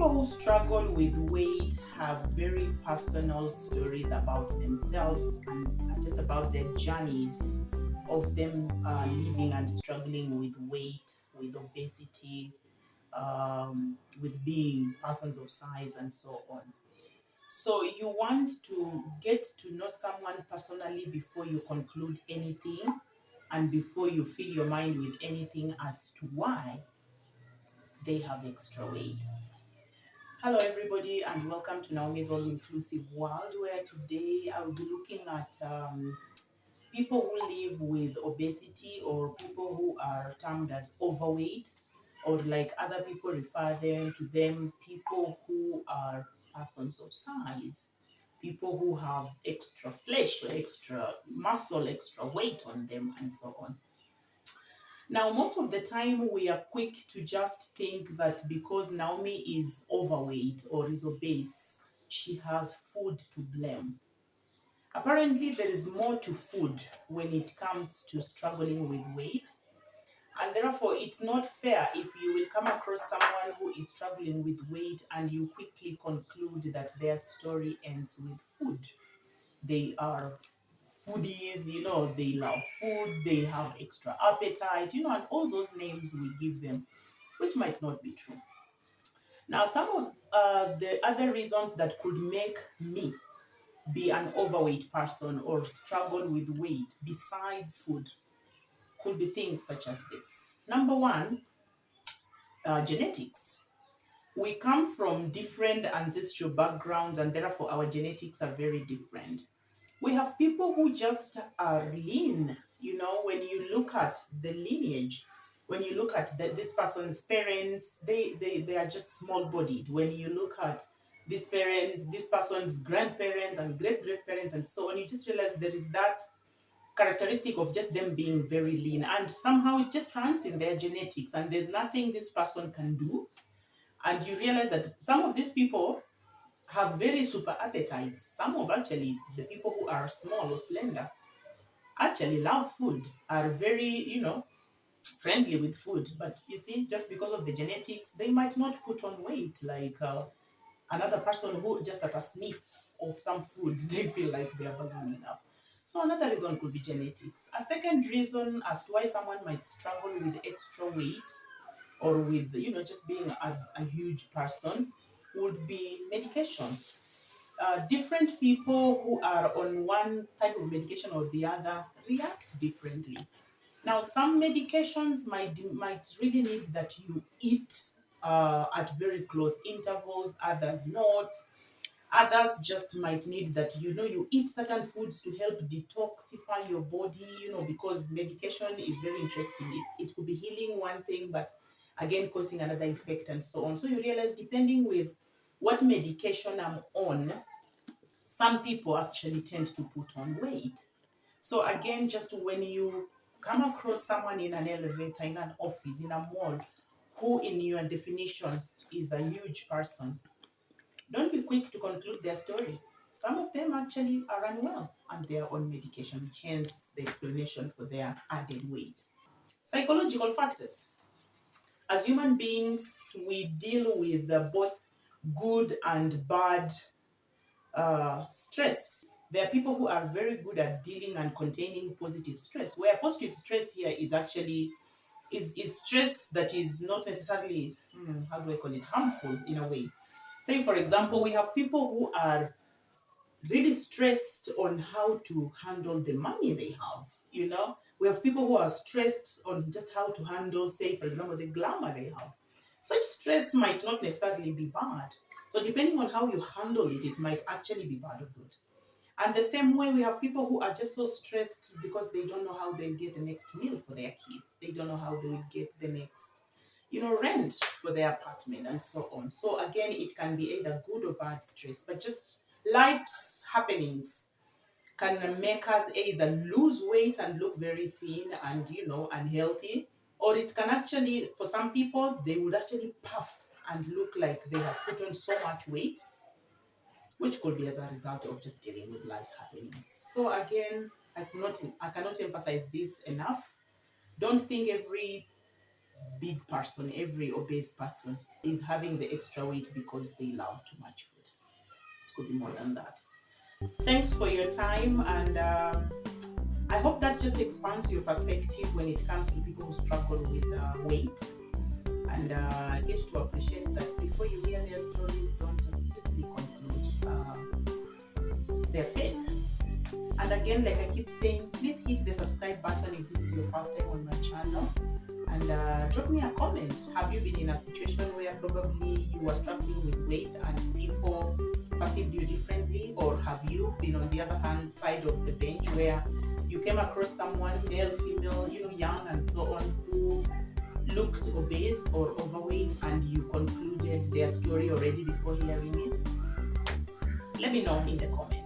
People who struggle with weight have very personal stories about themselves and just about their journeys of them living and struggling with weight, with obesity, with being persons of size, and so on. So, you want to get to know someone personally before you conclude anything and before you fill your mind with anything as to why they have extra weight. Hello, everybody, and welcome to Naomi's All Inclusive World, where today I will be looking at people who live with obesity or people who are termed as overweight, or like other people refer them, people who are persons of size, people who have extra flesh, extra muscle, extra weight on them, and so on. Now, most of the time, we are quick to just think that because Naomi is overweight or is obese, she has food to blame. Apparently, there is more to food when it comes to struggling with weight. And therefore, it's not fair if you will come across someone who is struggling with weight and you quickly conclude that their story ends with food. They are foodies, they love food, they have extra appetite, and all those names we give them, which might not be true. Now, some of the other reasons that could make me be an overweight person or struggle with weight besides food could be things such as this. Number one, genetics. We come from different ancestral backgrounds, and therefore our genetics are very different. We have people who just are lean. When you look at the lineage, when you look at this person's parents, they are just small bodied. When you look at this parent, this person's grandparents and great great parents and so on, you just realize there is that characteristic of just them being very lean, and somehow it just runs in their genetics, and there's nothing this person can do. And you realize that some of these people have very super appetites. Some of actually the people who are small or slender actually love food, are very, friendly with food. But you see, just because of the genetics, they might not put on weight like another person who just at a sniff of some food, they feel like they are ballooning up. So another reason could be genetics. A second reason as to why someone might struggle with extra weight or with, just being a huge person would be medication. Different people who are on one type of medication or the other react differently. Now, some medications might really need that you eat at very close intervals, others not. Others just might need that you eat certain foods to help detoxify your body, because medication is very interesting. It could be healing one thing, but again causing another effect and so on. So you realize depending with what medication I'm on, some people actually tend to put on weight. So again, just when you come across someone in an elevator, in an office, in a mall, who in your definition is a huge person, don't be quick to conclude their story. Some of them actually are unwell and they are on medication, hence the explanation for their added weight. Psychological factors. As human beings, we deal with both good and bad stress. There are people who are very good at dealing and containing positive stress, where positive stress here is actually is stress that is not necessarily, how do I call it, harmful in a way. Say, for example, we have people who are really stressed on how to handle the money they have. We have people who are stressed on just how to handle, say, for example, the glamour they have. Such stress might not necessarily be bad. So depending on how you handle it, it might actually be bad or good. And the same way, we have people who are just so stressed because they don't know how they'll get the next meal for their kids. They don't know how they will get the next, rent for their apartment and so on. So again, it can be either good or bad stress, but just life's happenings can make us either lose weight and look very thin and, unhealthy, or it can actually, for some people, they would actually puff and look like they have put on so much weight, which could be as a result of just dealing with life's happenings. So again, I cannot emphasize this enough. Don't think every big person, every obese person is having the extra weight because they love too much food. It could be more than that. Thanks for your time, and I hope that just expands your perspective when it comes to people who struggle with weight, and get to appreciate that before you hear their stories, don't just quickly conclude they're fit. And again, like I keep saying, please hit the subscribe button if this is your first time on my channel. And drop me a comment. Have you been in a situation where probably you were struggling with weight and people perceived you differently? Or have you been on the other hand side of the bench where you came across someone, male, female, young and so on, who looked obese or overweight and you concluded their story already before hearing it? Let me know in the comments.